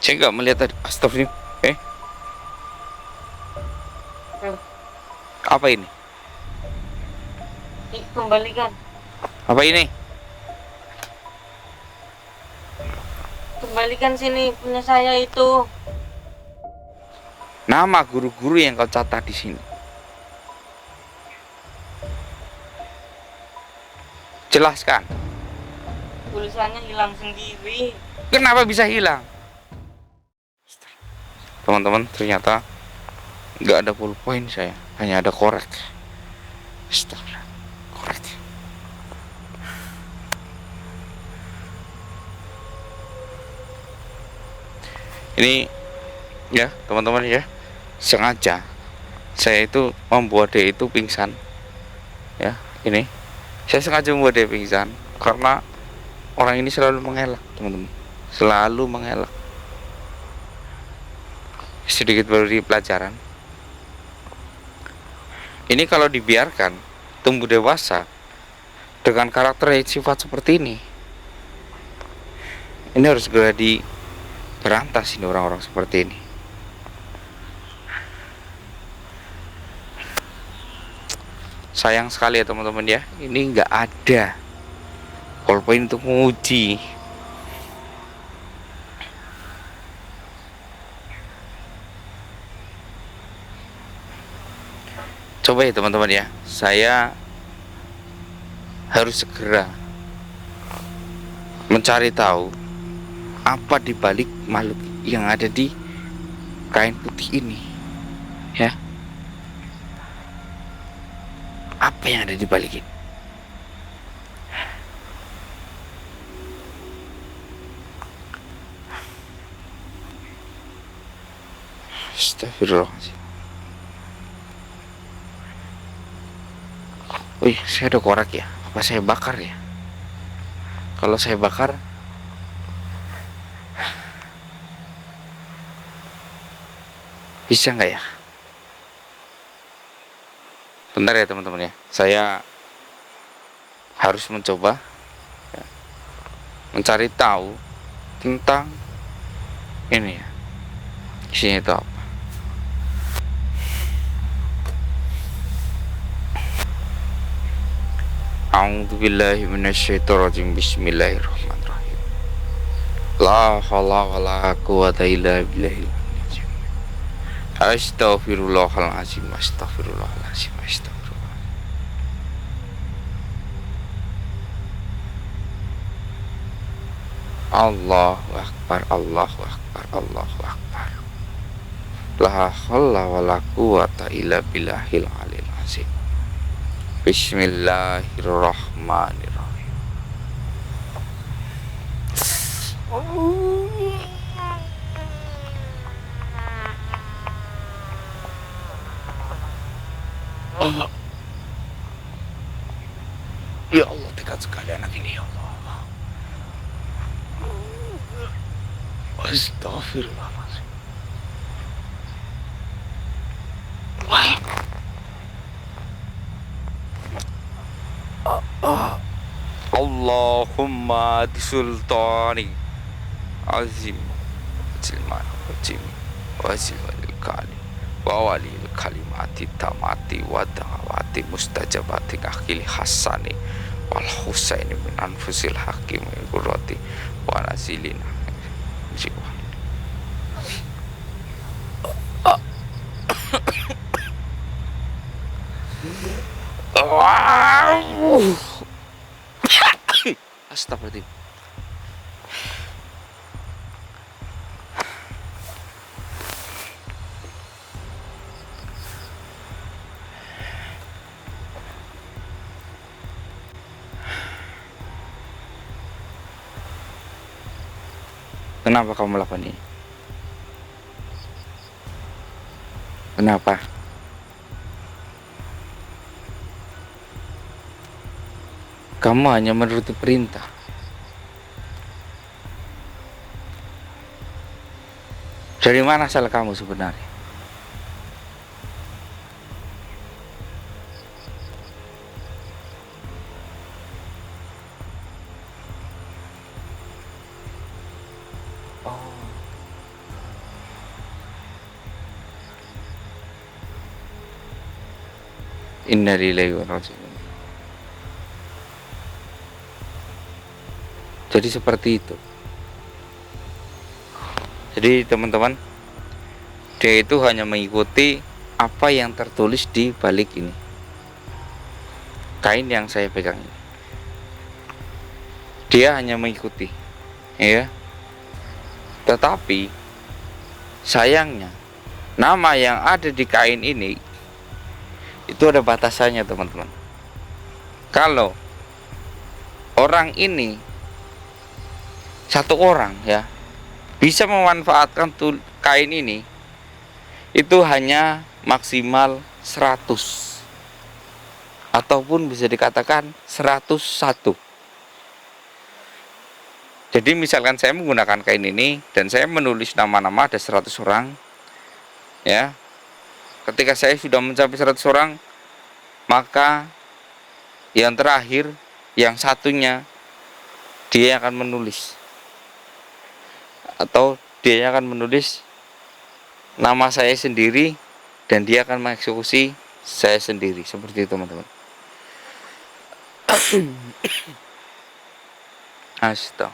Saya nggak melihat tadi. Astagfirullah. Apa ini? Kembalikan. Apa ini? Kembalikan sini punya saya itu. Nama guru-guru yang kau catat di sini. Jelaskan. Tulisannya hilang sendiri. Kenapa bisa hilang? Teman-teman, ternyata nggak ada pulpoin saya, hanya ada korek. Astaga, korek. Ini ya teman-teman ya, sengaja saya itu membuat dia itu pingsan. Ya, ini saya sengaja membuat dia pingsan karena orang ini selalu mengelak, teman-teman. Selalu mengelak. Sedikit beri pelajaran. Ini kalau dibiarkan tumbuh dewasa dengan karakter yang sifat seperti ini harus segera diberantas ini orang-orang seperti ini. Sayang sekali ya teman-teman ya, ini nggak ada pulpoin untuk menguji. Coba ya teman-teman ya, saya harus segera mencari tahu apa di balik makhluk yang ada di kain putih ini. Ya. Apa yang ada di balik ini? Astagfirullahaladzim. Wih, saya ada korek ya? Apa saya bakar ya? Kalau saya bakar, bisa nggak ya? Bentar ya teman-teman ya. Saya harus mencoba ya, mencari tahu tentang ini ya. Isinya itu apa? A'udzubillahi minasyaitonirrajim. Bismillahirrahmanirrahim. La haula wala quwata illa billahil azim. Astaghfirullahalazim. Astaghfirullahalazim. Astaghfirullah. Allahu akbar. Allahu akbar. Allahu akbar. La haula wala quwata illa billahil aliyil azim. Bismillahirrahmanirrahim. Ya Allah, dekat sekali anak ini ya Allah. Astagfirullahaladzim. Allahumma disultani azim jilman wajim wazilil kalim wa walil kalimati tamati wa da'awati mustajabati akhili hasani wal husaini min anfusil hakim qurrati wa nasilina jiwa. Astagfirullahaladzim. Kenapa kamu melakukan ini? Kenapa? Kamu hanya menuruti perintah. Dari mana asal kamu sebenarnya? Innalillahi wa inna ilaihi raji'un. Jadi seperti itu. Jadi teman-teman, dia itu hanya mengikuti apa yang tertulis di balik ini, kain yang saya pegang ini. Dia hanya mengikuti, ya. Tetapi sayangnya nama yang ada di kain ini itu ada batasannya, teman-teman. Kalau orang ini, satu orang ya, bisa memanfaatkan kain ini, itu hanya maksimal 100, ataupun bisa dikatakan 101. Jadi misalkan saya menggunakan kain ini dan saya menulis nama-nama ada 100 orang, ya. Ketika saya sudah mencapai 100 orang, maka yang terakhir, yang satunya, dia akan menulis, atau dia akan menulis nama saya sendiri, dan dia akan mengeksekusi saya sendiri. Seperti itu, teman-teman. Astaga.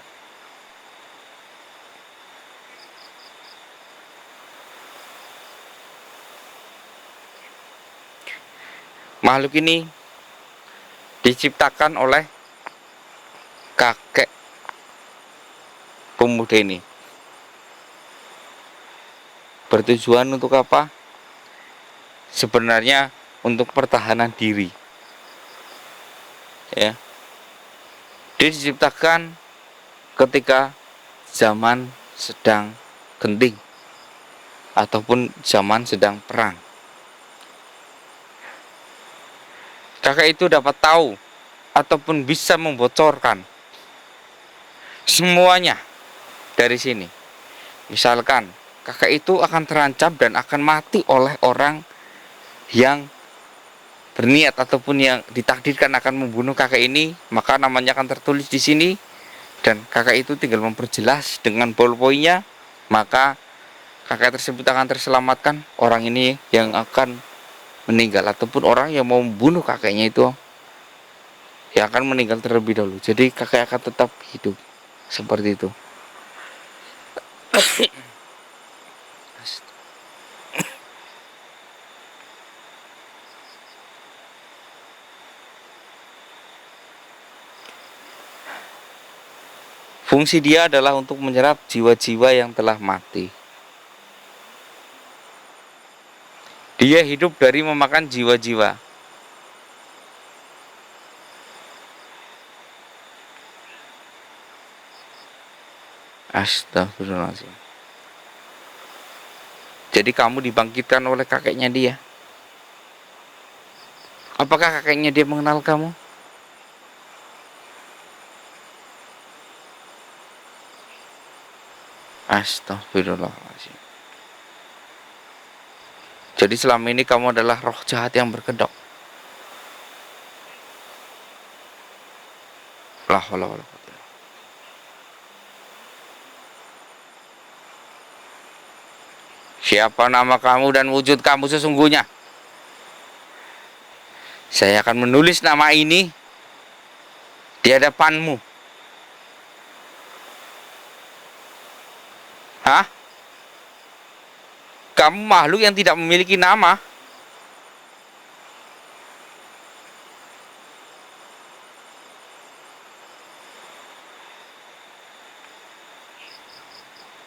Makhluk ini diciptakan oleh kakek pemuda ini. Bertujuan untuk apa? Sebenarnya untuk pertahanan diri. Ya. Dia diciptakan ketika zaman sedang genting ataupun zaman sedang perang. Kakek itu dapat tahu ataupun bisa membocorkan semuanya dari sini. Misalkan kakek itu akan terancam dan akan mati oleh orang yang berniat ataupun yang ditakdirkan akan membunuh kakek ini, maka namanya akan tertulis di sini, dan kakek itu tinggal memperjelas dengan ballpointnya, maka kakek tersebut akan terselamatkan. Orang ini yang akan meninggal ataupun orang yang mau membunuh kakeknya itu yang akan meninggal terlebih dahulu. Jadi kakek akan tetap hidup. Seperti itu. Fungsi dia adalah untuk menyerap jiwa-jiwa yang telah mati. Dia hidup dari memakan jiwa-jiwa. Astagfirullahaladzim. Jadi kamu dibangkitkan oleh kakeknya dia. Apakah kakeknya dia mengenal kamu? Astagfirullahaladzim. Jadi selama ini kamu adalah roh jahat yang berkedok. La haula wala quwwata. Siapa nama kamu dan wujud kamu sesungguhnya? Saya akan menulis nama ini di hadapanmu. Hah? Kamu makhluk yang tidak memiliki nama.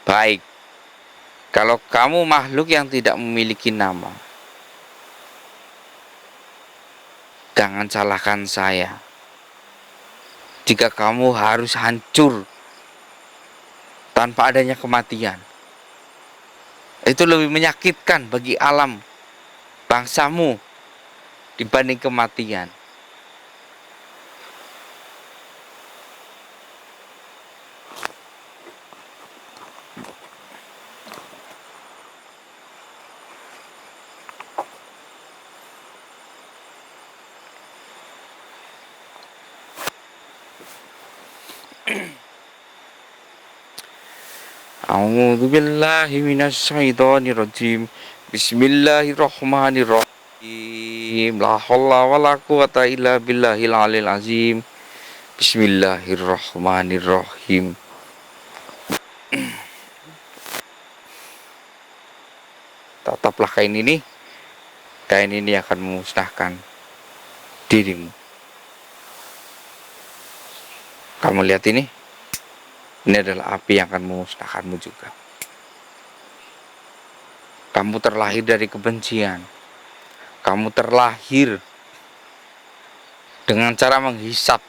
Baik. Kalau kamu makhluk yang tidak memiliki nama, jangan salahkan saya. Jika kamu harus hancur tanpa adanya kematian, itu lebih menyakitkan bagi alam bangsamu dibanding kematian. A'udzu billahi minasyaitonir rajim. Bismillahirrahmanirrahim. La haula wala quwata illa billahil alil azim. Bismillahirrahmanirrahim. Tataplah kain ini. Kain ini akan memusnahkan dirimu. Kamu lihat ini. Ini adalah api yang akan memusnahkanmu juga. Kamu terlahir dari kebencian. Kamu terlahir dengan cara menghisap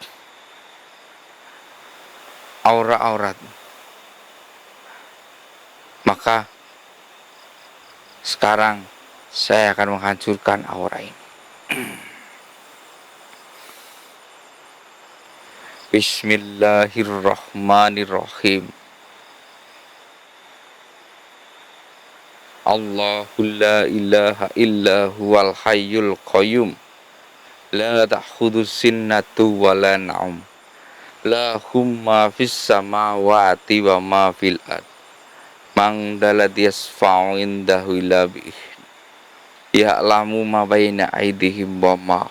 aura-aurat. Maka sekarang saya akan menghancurkan aura ini. Bismillahirrahmanirrahim. Allahu la ilaha illa huwal hayyul qayyum. La ta'khudhu sinnatu wa la na'um. Lahum ma fis samawati wa ma fil ard. Man dalladzi yasfa'u indahu illa bi'ih. Ya'lamu ma baina aydihim wa ma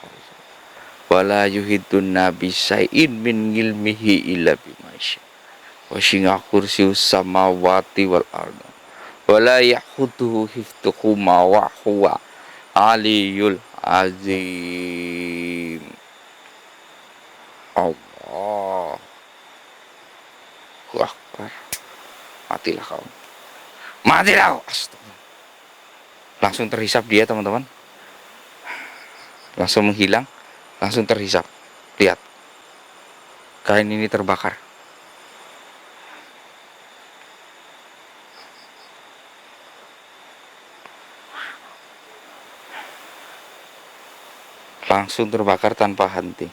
wala yuhitun nabi syai'in min ilmihi illa bima syaa. Wasi'a kursiyyus samawati wal ardh. Wala yahuduhu hifdhuhuma wa huwa aliyul azim. Allahu Akbar. Matilah kau. Matilah kau. Astagfirullah. Langsung terhisap dia, teman-teman. Langsung menghilang. Langsung terhisap. Lihat, kain ini terbakar. Langsung terbakar tanpa henti.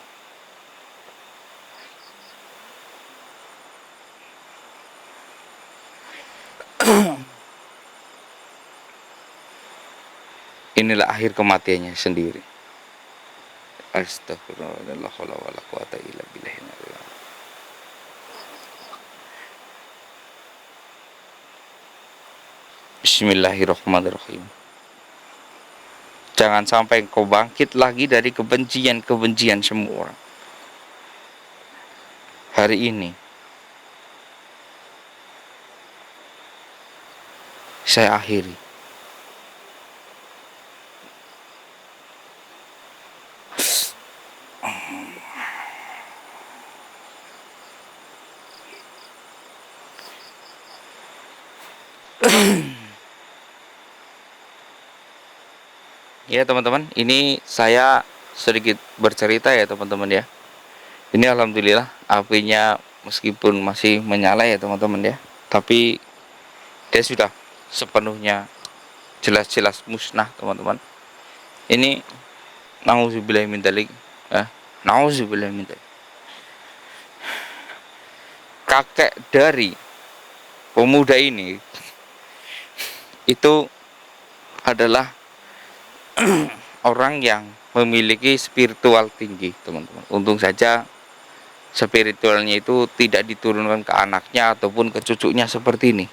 Inilah akhir kematiannya sendiri. Astagfirullah, wala quwata illa billah. Bismillahirrahmanirrahim. Jangan sampai engkau bangkit lagi dari kebencian-kebencian semua orang. Hari ini saya akhiri. Ya teman-teman, ini saya sedikit bercerita ya teman-teman ya. Ini alhamdulillah apinya meskipun masih menyala ya teman-teman ya, tapi dia sudah sepenuhnya jelas-jelas musnah teman-teman. Ini nauzubillahi min dzalik, nauzubillahi min dzalik. Kakek dari pemuda ini itu adalah orang yang memiliki spiritual tinggi teman-teman. Untung saja spiritualnya itu tidak diturunkan ke anaknya ataupun ke cucunya seperti ini.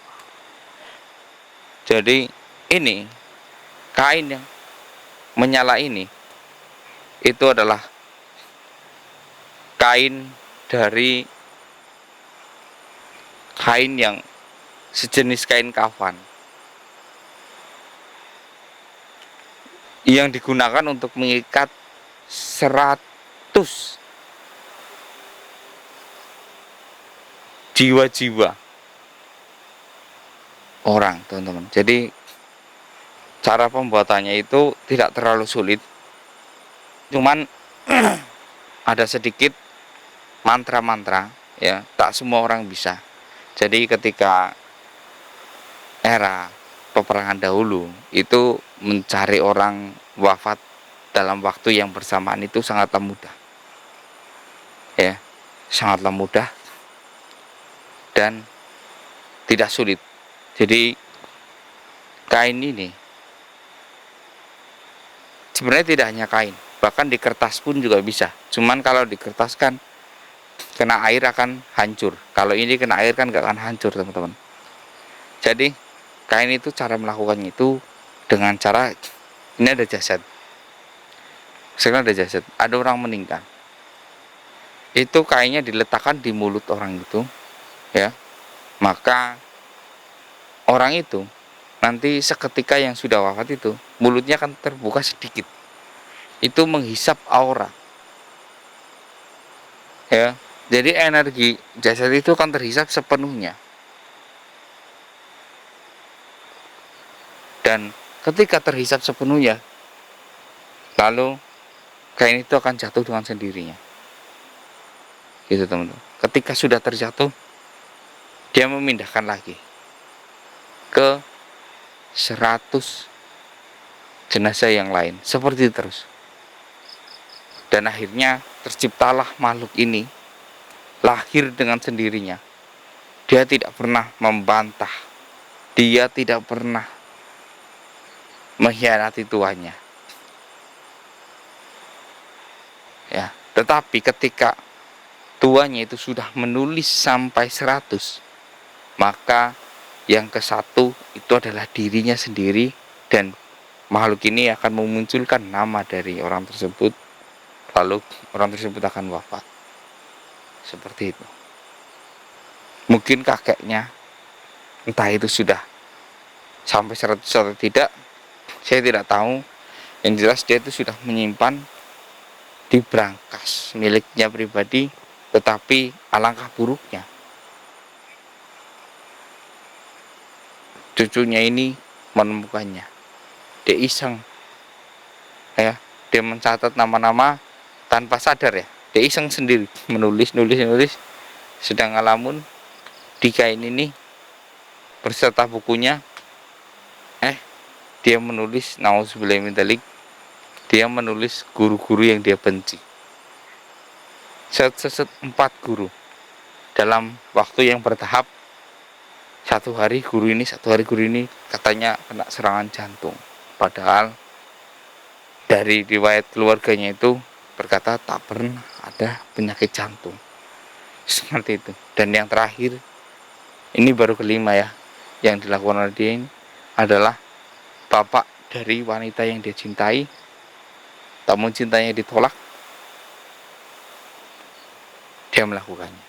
Jadi ini kain yang menyala ini itu adalah kain dari kain yang sejenis kain kafan yang digunakan untuk mengikat 100 jiwa-jiwa orang teman-teman. Jadi cara pembuatannya itu tidak terlalu sulit, cuman ada sedikit mantra-mantra ya, tak semua orang bisa. Jadi ketika era peperangan dahulu itu mencari orang wafat dalam waktu yang bersamaan itu sangatlah mudah ya, sangatlah mudah dan tidak sulit. Jadi kain ini sebenarnya tidak hanya kain, bahkan di kertas pun juga bisa. Cuman kalau di kertas kan kena air akan hancur, kalau ini kena air kan gak akan hancur teman-teman. Jadi kain itu cara melakukannya itu dengan cara ini ada jasad Sekarang ada jasad, ada orang meninggal. Itu kayaknya diletakkan di mulut orang itu, ya. Maka orang itu nanti seketika yang sudah wafat itu mulutnya akan terbuka sedikit. Itu menghisap aura. Ya. Jadi energi jasad itu akan terhisap sepenuhnya. Dan ketika terhisap sepenuhnya, lalu kain itu akan jatuh dengan sendirinya. Gitu teman-teman. Ketika sudah terjatuh, dia memindahkan lagi ke 100 jenazah yang lain. Seperti itu terus. Dan akhirnya terciptalah makhluk ini, lahir dengan sendirinya. Dia tidak pernah membantah. Dia tidak pernah mengkhianati tuannya. Ya, tetapi ketika tuannya itu sudah menulis sampai 100, maka yang ke-1 itu adalah dirinya sendiri, dan makhluk ini akan memunculkan nama dari orang tersebut, lalu orang tersebut akan wafat. Seperti itu. Mungkin kakeknya, entah itu sudah sampai 100 atau tidak, saya tidak tahu. Yang jelas dia itu sudah menyimpan di brankas miliknya pribadi, tetapi alangkah buruknya cucunya ini menemukannya. Dia iseng, ya, dia mencatat nama-nama tanpa sadar, ya. Dia iseng sendiri, menulis, sedang ngalamun di kain ini berserta bukunya. Dia menulis nauzubillahi min dzalik, dia menulis guru-guru yang dia benci. Set 4 guru dalam waktu yang bertahap. Satu hari guru ini katanya kena serangan jantung. Padahal dari riwayat keluarganya itu berkata tak pernah ada penyakit jantung. Seperti itu. Dan yang terakhir, ini baru kelima ya, yang dilakukan oleh dia ini adalah bapak dari wanita yang dia cintai. Namun cintanya ditolak, dia melakukannya.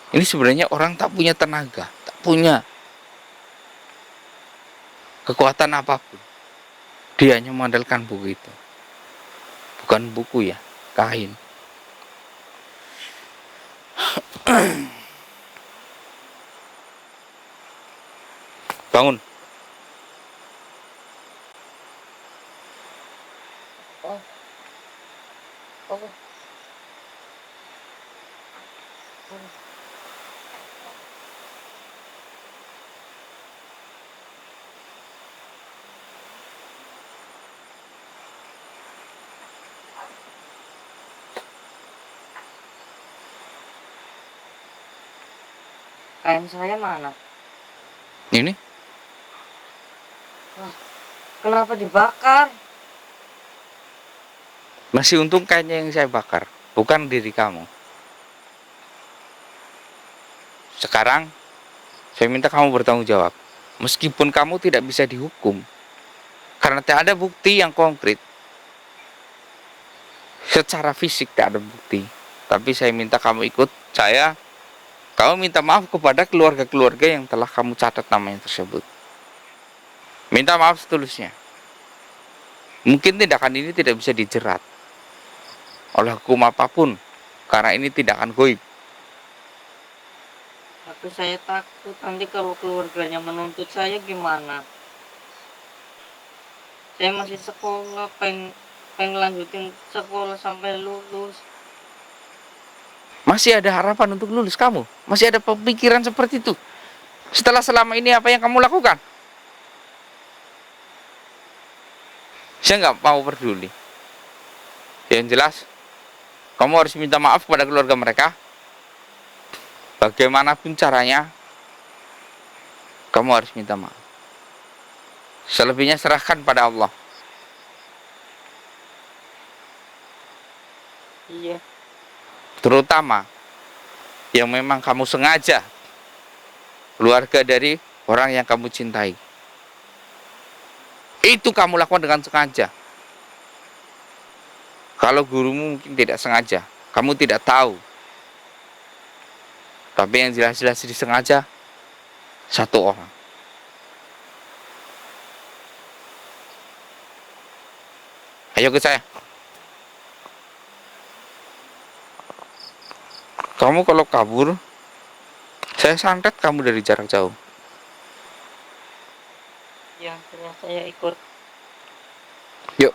Ini sebenarnya orang tak punya tenaga, tak punya kekuatan apapun. Dia hanya mengandalkan buku itu. Bukan buku ya, kain. Bangun. Oh. Oh. Kain saya mana? Ini Kenapa dibakar? masih untung kainnya yang saya bakar, bukan diri kamu. Sekarang saya minta kamu bertanggung jawab. Meskipun kamu tidak bisa dihukum karena tidak ada bukti yang konkret, secara fisik tidak ada bukti, tapi saya minta kamu ikut saya. Kamu minta maaf kepada keluarga-keluarga yang telah kamu catat namanya tersebut. Minta maaf setulusnya. Mungkin tindakan ini tidak bisa dijerat oleh hukum apapun, karena ini tindakan goib. Tapi saya takut nanti kalau keluarganya menuntut saya gimana? Saya masih sekolah, pengen lanjutin sekolah sampai lulus. Masih ada harapan untuk lulus kamu? Masih ada pemikiran seperti itu? Setelah selama ini apa yang kamu lakukan? Saya nggak mau peduli. Yang jelas, kamu harus minta maaf kepada keluarga mereka. Bagaimanapun caranya, kamu harus minta maaf. Selebihnya serahkan pada Allah. Iya. Terutama yang memang kamu sengaja, keluarga dari orang yang kamu cintai. Itu kamu lakukan dengan sengaja. Kalau gurumu mungkin tidak sengaja, kamu tidak tahu. Tapi yang jelas-jelas disengaja, satu orang. Ayo ke saya. Kamu kalau kabur, saya santet kamu dari jarak jauh. Ya, sudah saya ikut. Yuk.